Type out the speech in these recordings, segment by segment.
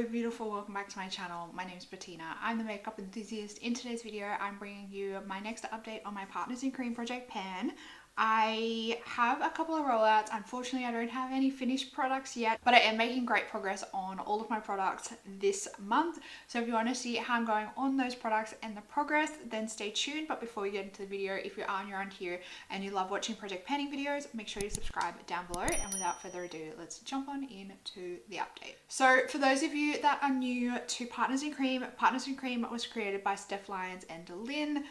Hello beautiful, welcome back to my channel. My name is Bettina. I'm the makeup enthusiast. In today's video, I'm bringing you my next update on my Partners in Cream project pan. I have a couple of rollouts. Unfortunately, I don't have any finished products yet, but I am making great progress on all of my products this month. So if you want to see how I'm going on those products and the progress, then stay tuned. But before we get into the video, if you are new around here and you love watching project panning videos, make sure you subscribe down below. And without further ado, let's jump on into the update. So for those of you that are new to Partners in Cream was created by Steph Lyons and DaLin.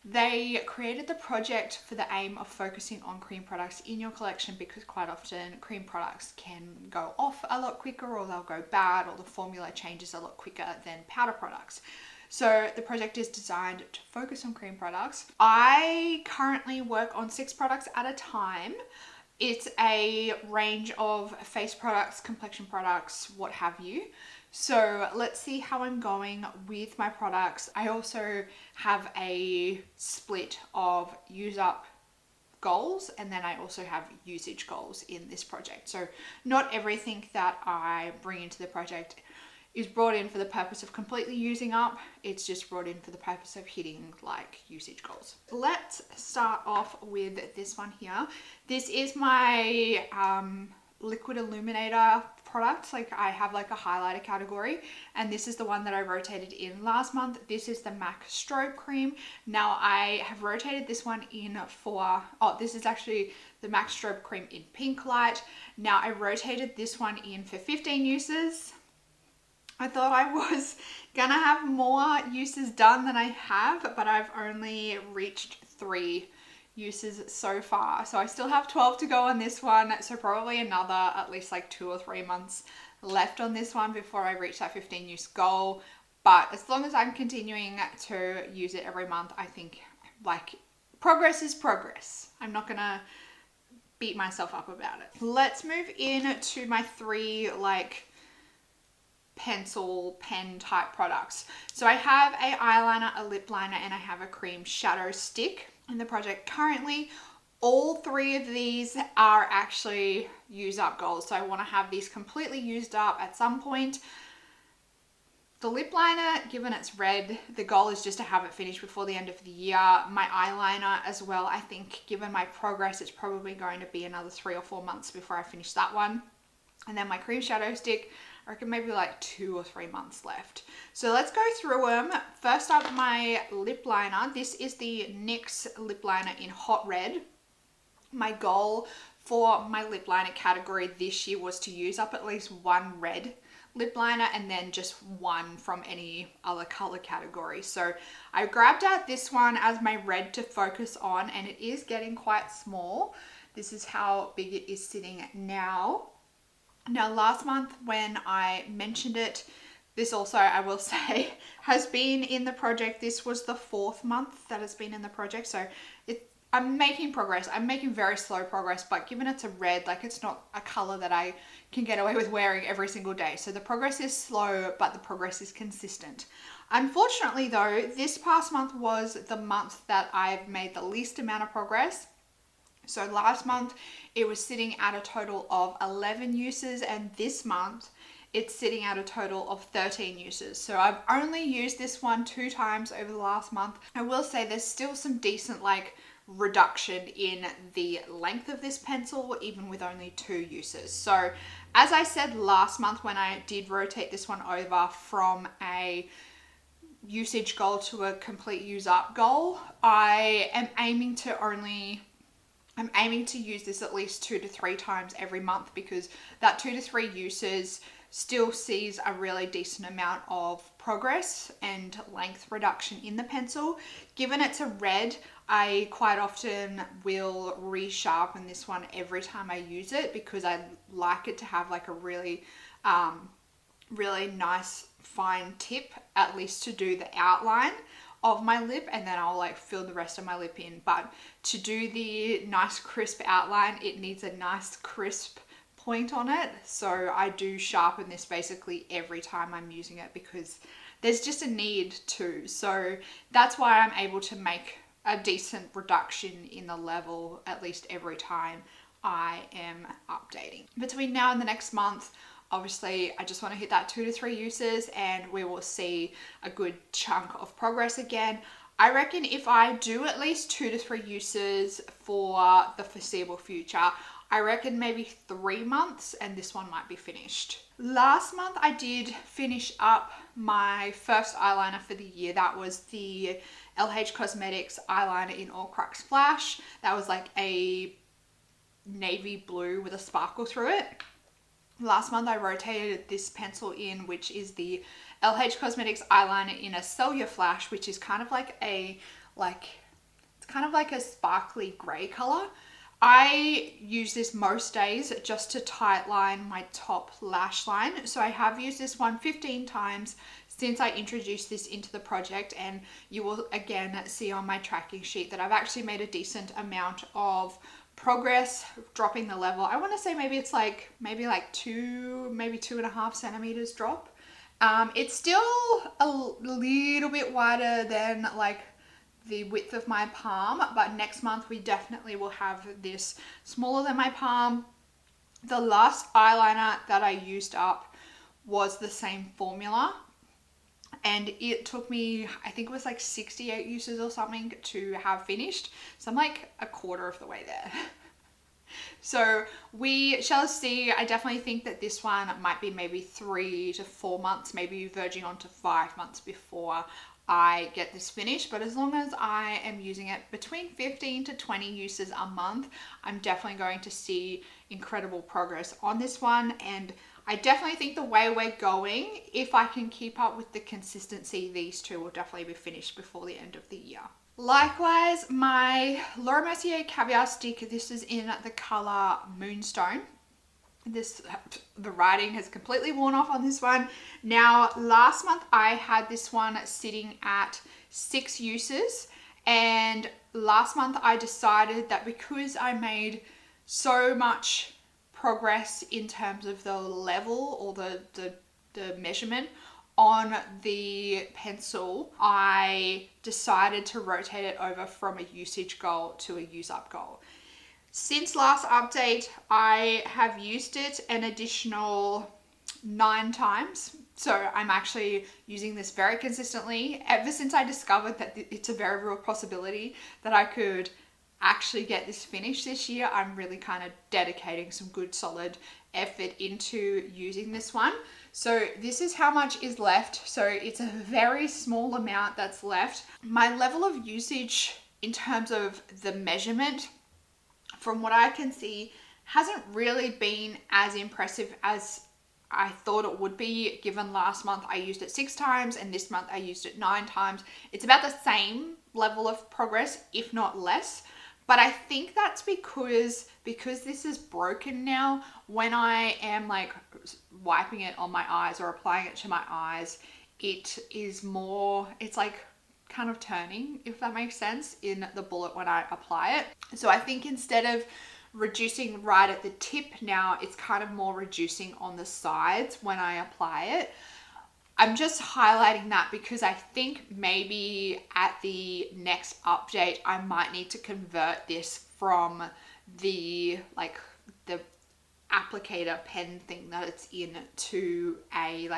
They created the project for the aim of focusing on cream products in your collection because quite often cream products can go off a lot quicker, or they'll go bad, or the formula changes a lot quicker than powder products. So the project is designed to focus on cream products. I currently work on 6 products at a time. It's a range of face products, complexion products, what have you. So let's see how I'm going with my products. I also have a split of use up goals, and then I also have usage goals in this project. So not everything that I bring into the project is brought in for the purpose of completely using up. It's just brought in for the purpose of hitting like usage goals. Let's start off with this one here. This is my liquid illuminator product. Like I have like a highlighter category, and this is the one that I rotated in last month. This is the MAC Strobe Cream. Now I have rotated this one in for, this is actually the MAC Strobe Cream in Pink Light. Now I rotated this one in for 15 uses. I thought I was gonna have more uses done than I have, but I've only reached 3 uses so far. So I still have 12 to go on this one. So probably another at least like 2 or 3 months left on this one before I reach that 15 use goal. But as long as I'm continuing to use it every month, I think like progress is progress. I'm not gonna beat myself up about it. Let's move into my 3 like pencil pen type products. So I have a eyeliner, a lip liner, and I have a cream shadow stick in the project currently. All 3 of these are actually use up goals. So I want to have these completely used up at some point. The lip liner, given it's red, the goal is just to have it finished before the end of the year. My eyeliner as well, I think given my progress, it's probably going to be another 3 or 4 months before I finish that one. And then my cream shadow stick, I reckon maybe like 2 or 3 months left. So let's go through them. First up, my lip liner. This is the NYX lip liner in Hot Red. My goal for my lip liner category this year was to use up at least 1 red lip liner and then just 1 from any other color category. So I grabbed out this one as my red to focus on, and it is getting quite small. This is how big it is sitting now. Now last month when I mentioned it, this also I will say has been in the project. This was the 4th month that it's been in the project. So I'm making progress. I'm making very slow progress, but given it's a red, like it's not a color that I can get away with wearing every single day. So the progress is slow, but the progress is consistent. Unfortunately though, this past month was the month that I've made the least amount of progress. So last month it was sitting at a total of 11 uses, and this month it's sitting at a total of 13 uses. So I've only used this one 2 times over the last month. I will say there's still some decent like reduction in the length of this pencil, even with only 2 uses. So as I said last month when I did rotate this one over from a usage goal to a complete use up goal, I am aiming to use this at least 2 to 3 times every month, because that 2 to 3 uses still sees a really decent amount of progress and length reduction in the pencil. Given it's a red, I quite often will resharpen this one every time I use it, because I like it to have like a really nice fine tip, at least to do the outline of my lip, and then I'll like fill the rest of my lip in. But to do the nice crisp outline, it needs a nice crisp point on it. So I do sharpen this basically every time I'm using it, because there's just a need to. So that's why I'm able to make a decent reduction in the level at least every time I am updating. Between now and the next month, Obviously, I just want to hit that 2 to 3 uses and we will see a good chunk of progress again. I reckon if I do at least 2 to 3 uses for the foreseeable future, I reckon maybe 3 months and this one might be finished. Last month I did finish up my first eyeliner for the year. That was the LH Cosmetics eyeliner in All Crux Flash. That was like a navy blue with a sparkle through it. Last month I rotated this pencil in, which is the LH Cosmetics eyeliner in a Cellular Flash, which is kind of like a sparkly grey color. I use this most days just to tightline my top lash line. So I have used this one 15 times since I introduced this into the project, and you will again see on my tracking sheet that I've actually made a decent amount of progress dropping the level. I want to say maybe it's like maybe 2.5 centimeters drop. It's still a little bit wider than like the width of my palm, but next month we definitely will have this smaller than my palm. The last eyeliner that I used up was the same formula, and it took me, I think it was like 68 uses or something to have finished. So I'm like a quarter of the way there. So we shall see. I definitely think that this one might be maybe 3 to 4 months, maybe verging on to 5 months before I get this finished. But as long as I am using it between 15 to 20 uses a month, I'm definitely going to see incredible progress on this one. And I definitely think the way we're going, if I can keep up with the consistency, these two will definitely be finished before the end of the year. Likewise, my Laura Mercier Caviar Stick, this is in the color Moonstone. The writing has completely worn off on this one. Now, last month I had this one sitting at 6 uses, and last month I decided that because I made so much progress in terms of the level or the measurement on the pencil, I decided to rotate it over from a usage goal to a use up goal. Since last update, I have used it an additional 9 times. So I'm actually using this very consistently ever since I discovered that it's a very real possibility that I could actually get this finished this year. I'm really kind of dedicating some good solid effort into using this one. So this is how much is left. So it's a very small amount that's left. My level of usage in terms of the measurement, from what I can see, hasn't really been as impressive as I thought it would be, given last month I used it 6 times and this month I used it 9 times. It's about the same level of progress, if not less. But I think that's because this is broken now, when I am like wiping it on my eyes or applying it to my eyes, it is more, it's like kind of turning, if that makes sense, in the bullet when I apply it. So I think instead of reducing right at the tip now, it's kind of more reducing on the sides when I apply it. I'm just highlighting that because I think maybe at the next update, I might need to convert this from the applicator pen thing that it's in to a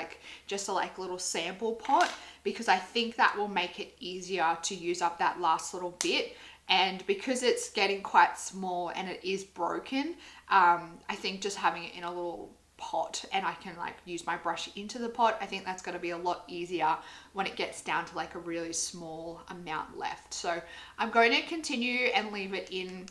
just a little sample pot, because I think that will make it easier to use up that last little bit. And because it's getting quite small and it is broken, I think just having it in a little pot and I can use my brush into the pot, I think that's going to be a lot easier when it gets down to a really small amount left. So I'm going to continue and leave it in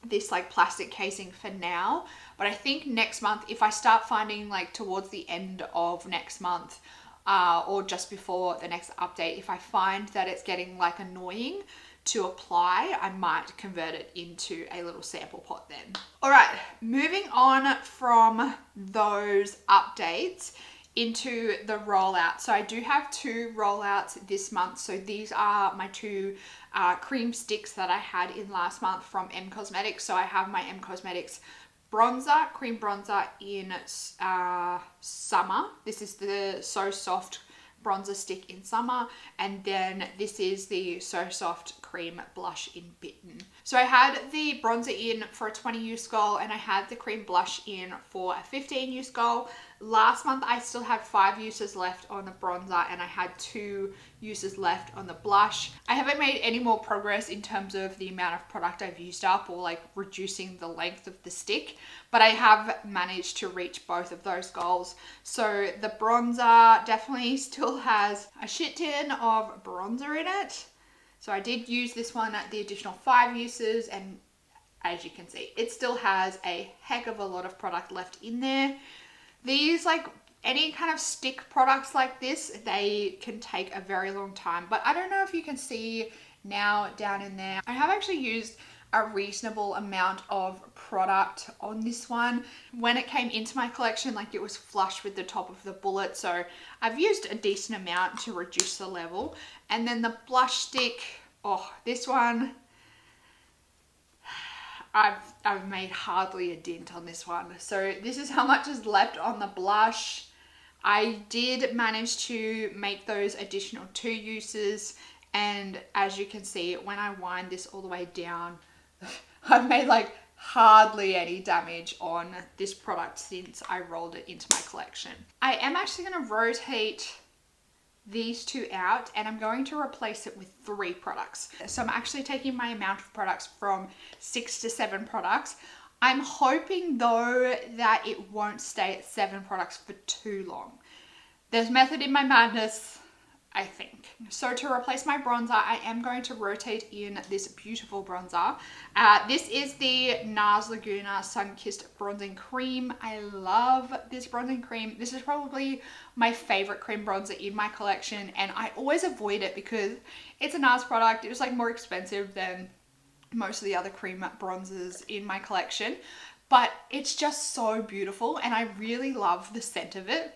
this plastic casing for now, but I think next month, if I start finding towards the end of next month or just before the next update, if I find that it's getting annoying to apply, I might convert it into a little sample pot then. All right, moving on from those updates into the rollout. So I do have 2 rollouts this month. So these are my 2 cream sticks that I had in last month from M Cosmetics. So I have my M Cosmetics bronzer, cream bronzer in summer. This is the So Soft bronzer stick in summer, and then this is the So Soft cream blush in Bitten. So I had the bronzer in for a 20 use goal and I had the cream blush in for a 15 use goal. Last month I still had 5 uses left on the bronzer and I had 2 uses left on the blush. I haven't made any more progress in terms of the amount of product I've used up or like reducing the length of the stick, but I have managed to reach both of those goals. So the bronzer definitely still has a shit tin of bronzer in it. So I did use this one at the additional 5 uses, and as you can see, it still has a heck of a lot of product left in there. These, like any kind of stick products like this, they can take a very long time, but I don't know if you can see now down in there. I have actually used a reasonable amount of product on this one. When it came into my collection, like it was flush with the top of the bullet, so I've used a decent amount to reduce the level. And then the blush stick, oh, this one, I've made hardly a dent on this one. So this is how much is left on the blush. I did manage to make those additional 2 uses, and as you can see, when I wind this all the way down, I've made like hardly any damage on this product since I rolled it into my collection. I am actually going to rotate these 2 out and I'm going to replace it with 3 products. So I'm actually taking my amount of products from 6 to 7 products. I'm hoping though that it won't stay at 7 products for too long. There's method in my madness, I think. So to replace my bronzer, I am going to rotate in this beautiful bronzer. This is the NARS Laguna Sun-Kissed Bronzing Cream. I love this bronzing cream. This is probably my favorite cream bronzer in my collection, and I always avoid it because it's a NARS product. It was like more expensive than most of the other cream bronzers in my collection, but it's just so beautiful and I really love the scent of it.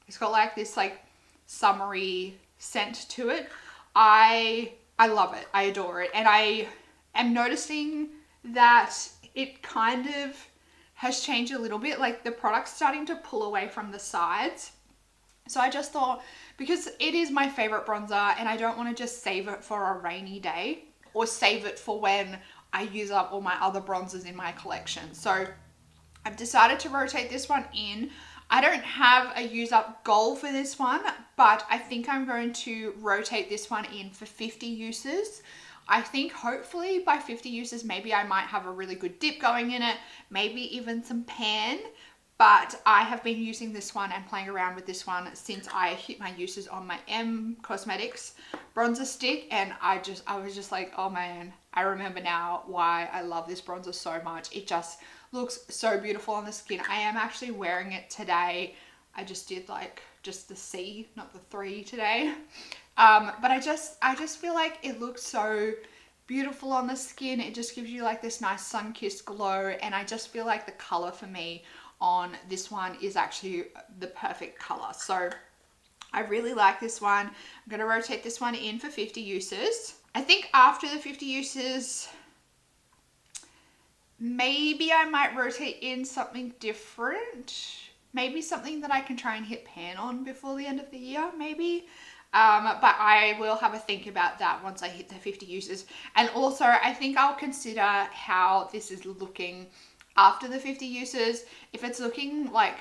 It's got like this like summery scent to it. I love it. I adore it. And I am noticing that it kind of has changed a little bit. Like the product's starting to pull away from the sides. So I just thought, because it is my favorite bronzer and I don't want to just save it for a rainy day or save it for when I use up all my other bronzers in my collection. So I've decided to rotate this one in. I don't have a use up goal for this one, but I think I'm going to rotate this one in for 50 uses. I think hopefully by 50 uses, maybe I might have a really good dip going in it, maybe even some pan, but I have been using this one and playing around with this one since I hit my uses on my M Cosmetics bronzer stick, and I was just like, oh man, I remember now why I love this bronzer so much. It just looks so beautiful on the skin. I am actually wearing it today. I just did like just the C, not the 3 today. But I just feel like it looks so beautiful on the skin. It just gives you like this nice sun-kissed glow, and I just feel like the color for me on this one is actually the perfect color. So I really like this one. I'm going to rotate this one in for 50 uses. I think after the 50 uses, maybe I might rotate in something different. Maybe something that I can try and hit pan on before the end of the year, maybe. But I will have a think about that once I hit the 50 uses. And also, I think I'll consider how this is looking after the 50 uses. If it's looking like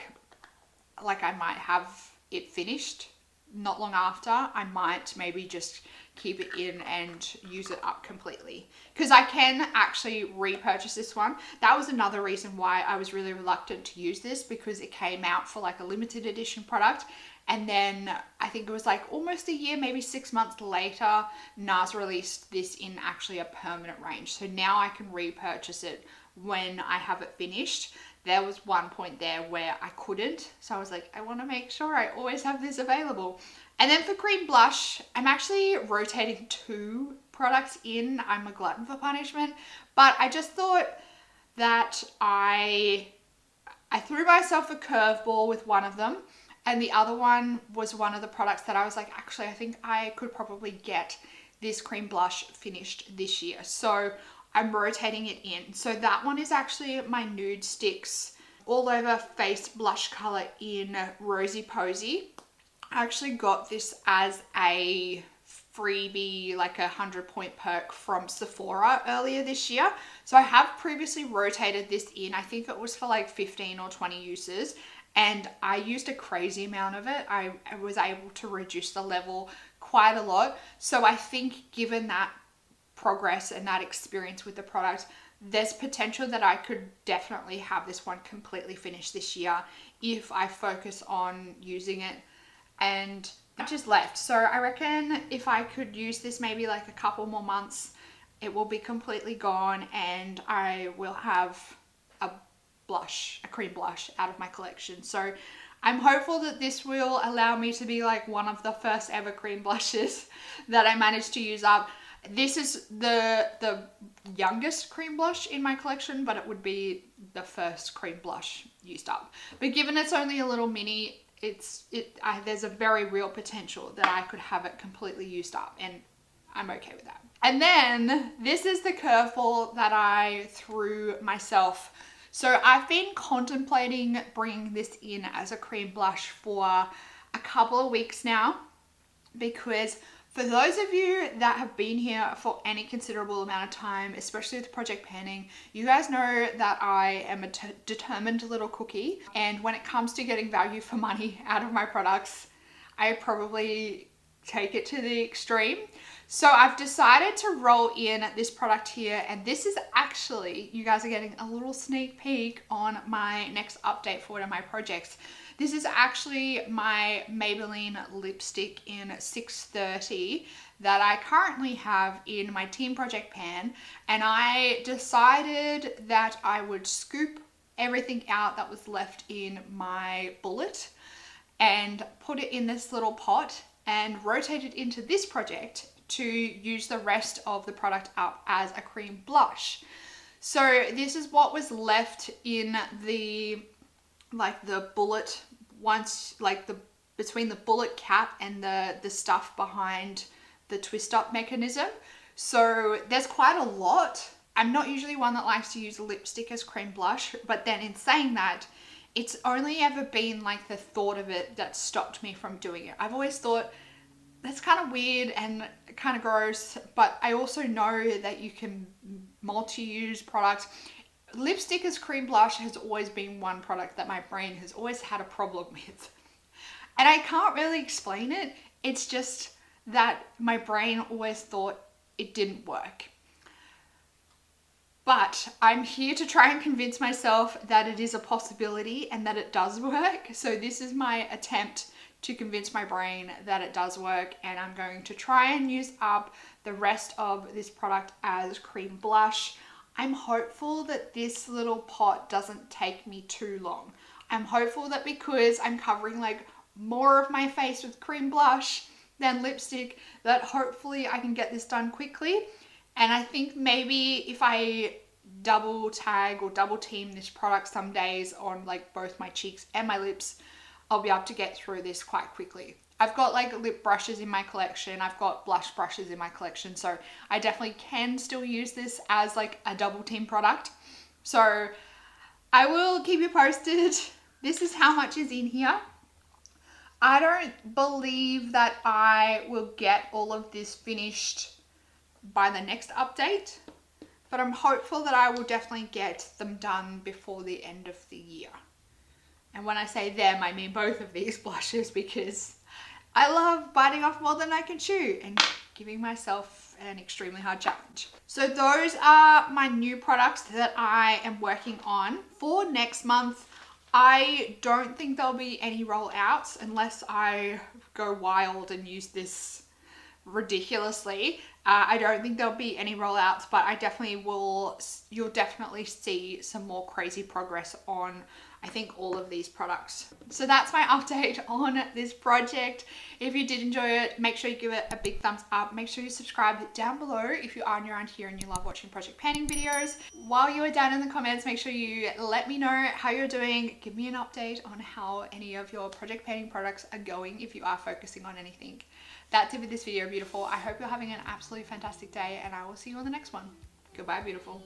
I might have it finished not long after, I might maybe just keep it in and use it up completely, because I can actually repurchase this one. That was another reason why I was really reluctant to use this, because it came out for like a limited edition product, and then I think it was like almost a year, maybe 6 months later, NARS released this in actually a permanent range. So now I can repurchase it when I have it finished. There was one point there where I couldn't, so I was like, I want to make sure I always have this available. And then for cream blush, I'm actually rotating 2 products in. I'm a glutton for punishment, but I just thought that I threw myself a curveball with one of them, and the other one was one of the products that I was like, actually, I think I could probably get this cream blush finished this year. So I'm rotating it in. So that one is actually my Nude Sticks All Over Face Blush Color in Rosy Posy. I actually got this as a freebie, like 100-point perk from Sephora earlier this year. So I have previously rotated this in. I think it was for like 15 or 20 uses, and I used a crazy amount of it. I was able to reduce the level quite a lot. So I think given that progress and that experience with the product, there's potential that I could definitely have this one completely finished this year if I focus on using it. And it just left. So I reckon if I could use this maybe like a couple more months, it will be completely gone and I will have a cream blush out of my collection. So I'm hopeful that this will allow me to be like one of the first ever cream blushes that I managed to use up. This is the youngest cream blush in my collection, but it would be the first cream blush used up. But given it's only a little mini, there's a very real potential that I could have it completely used up, and I'm okay with that. And then this is the curveball that I threw myself. So I've been contemplating bringing this in as a cream blush for a couple of weeks now, because for those of you that have been here for any considerable amount of time, especially with project panning, you guys know that I am a determined little cookie. And when it comes to getting value for money out of my products, I probably take it to the extreme. So I've decided to roll in this product here. And this is actually, you guys are getting a little sneak peek on my next update for one of my projects. This is actually my Maybelline lipstick in 630 that I currently have in my team project pan. And I decided that I would scoop everything out that was left in my bullet and put it in this little pot and rotate it into this project to use the rest of the product up as a cream blush. So this is what was left in the bullet, once between the bullet cap and the stuff behind the twist up mechanism. So there's quite a lot. I'm not usually one that likes to use lipstick as cream blush, but then in saying that, it's only ever been like the thought of it that stopped me from doing it. I've always thought that's kind of weird and kind of gross, but I also know that you can multi-use products. Lipstick as cream blush has always been one product that my brain has always had a problem with. And I can't really explain it. It's just that my brain always thought it didn't work. But I'm here to try and convince myself that it is a possibility and that it does work. So this is my attempt to convince my brain that it does work, and I'm going to try and use up the rest of this product as cream blush. I'm hopeful that this little pot doesn't take me too long. I'm hopeful that because I'm covering like more of my face with cream blush than lipstick, that hopefully I can get this done quickly. And I think maybe if I double tag or double team this product some days on like both my cheeks and my lips, I'll be able to get through this quite quickly. I've got like lip brushes in my collection. I've got blush brushes in my collection. So I definitely can still use this as like a double team product. So I will keep you posted. This is how much is in here. I don't believe that I will get all of this finished by the next update, but I'm hopeful that I will definitely get them done before the end of the year. And when I say them, I mean both of these blushes, because I love biting off more than I can chew and giving myself an extremely hard challenge. So those are my new products that I am working on. For next month, I don't think there'll be any rollouts unless I go wild and use this ridiculously. I don't think there'll be any rollouts, but I definitely will. You'll definitely see some more crazy progress on, I think, all of these products. So that's my update on this project. If you did enjoy it, make sure you give it a big thumbs up. Make sure you subscribe down below if you are new around here and you love watching project panning videos. While you are down in the comments, make sure you let me know how you're doing. Give me an update on how any of your project panning products are going if you are focusing on anything. That's it for this video, beautiful. I hope you're having an absolutely fantastic day, and I will see you on the next one. Goodbye, beautiful.